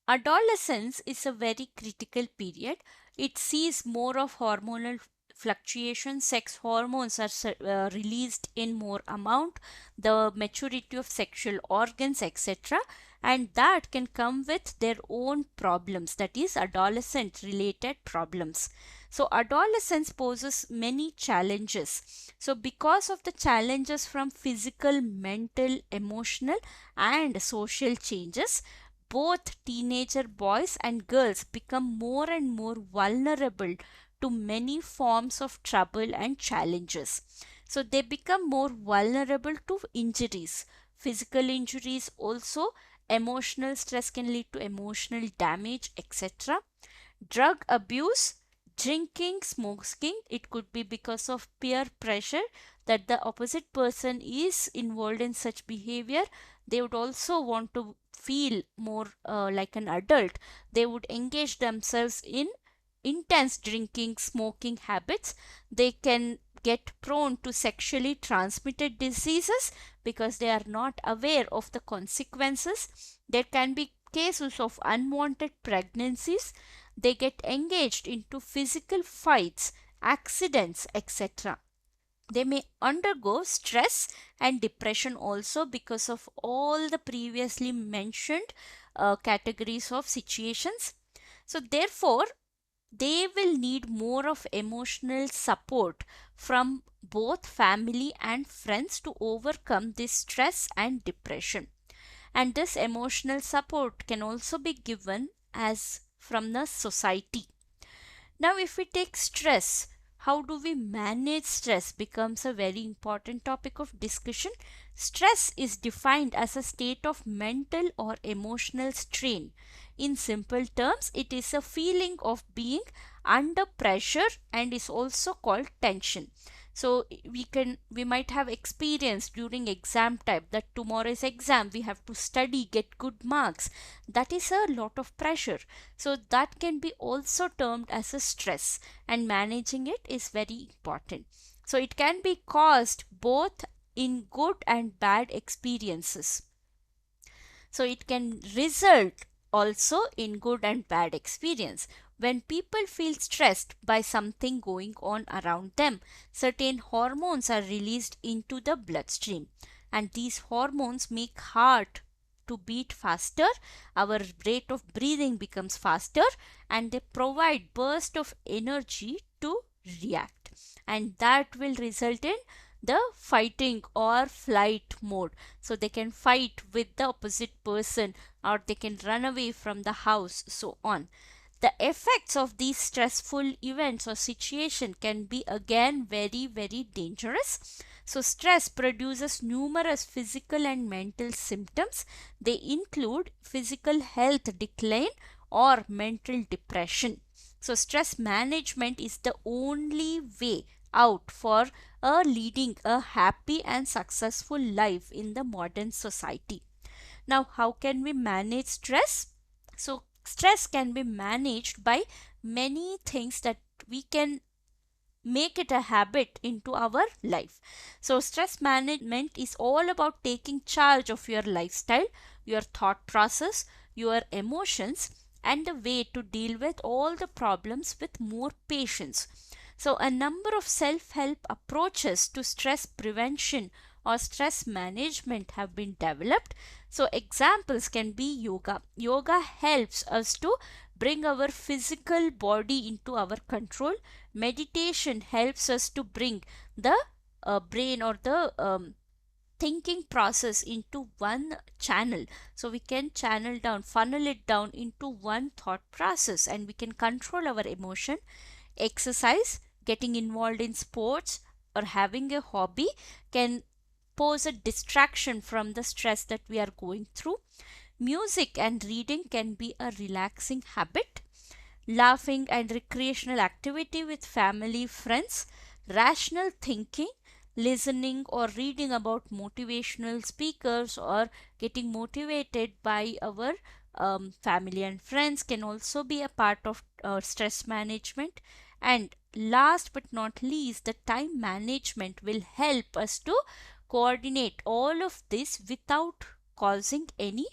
Adolescence is a very critical period. It sees more of hormonal fluctuations. Sex hormones are released in more amount, the maturity of sexual organs, etc. And that can come with their own problems, that is, adolescent related problems. So, adolescence poses many challenges. So, because of the challenges from physical, mental, emotional, and social changes, both teenager boys and girls become more and more vulnerable to many forms of trouble and challenges. So they become more vulnerable to injuries, physical injuries, also emotional stress can lead to emotional damage, etc. Drug abuse, drinking, smoking, it could be because of peer pressure that the opposite person is involved in such behavior. They would also want to feel more like an adult. They would engage themselves in intense drinking, smoking habits. They can get prone to sexually transmitted diseases because they are not aware of the consequences. There can be cases of unwanted pregnancies. They get engaged into physical fights, accidents, etc. They may undergo stress and depression also because of all the previously mentioned categories of situations. So, therefore, they will need more of emotional support from both family and friends to overcome this stress and depression. And this emotional support can also be given as from the society. Now, if we take stress, how do we manage stress becomes a very important topic of discussion. Stress is defined as a state of mental or emotional strain. In simple terms, it is a feeling of being under pressure and is also called tension. So we might have experienced during exam time that tomorrow's exam we have to study, get good marks. That is a lot of pressure. So that can be also termed as a stress, and managing it is very important. So it can be caused both in good and bad experiences. So it can result also in good and bad experience. When people feel stressed by something going on around them, certain hormones are released into the bloodstream, and these hormones make heart to beat faster, our rate of breathing becomes faster, and they provide burst of energy to react, and that will result in the fighting or flight mode. So they can fight with the opposite person, or they can run away from the house, so on. The effects of these stressful events or situation can be again very dangerous. So stress produces numerous physical and mental symptoms. They include physical health decline or mental depression. So stress management is the only way out for leading a happy and successful life in the modern society. Now, how can we manage stress? So stress can be managed by many things that we can make it a habit into our life. So stress management is all about taking charge of your lifestyle, your thought process, your emotions, and the way to deal with all the problems with more patience. So a number of self-help approaches to stress prevention or stress management have been developed. So examples can be yoga. Yoga helps us to bring our physical body into our control. Meditation helps us to bring the brain or the thinking process into one channel. So we can channel down, funnel it down into one thought process, and we can control our emotion. Exercise, getting involved in sports, or having a hobby can pose a distraction from the stress that we are going through. Music and reading can be a relaxing habit. Laughing and recreational activity with family, friends. Rational thinking, listening or reading about motivational speakers or getting motivated by our family and friends can also be a part of stress management. And last but not least, the time management will help us to coordinate all of this without causing any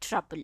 trouble.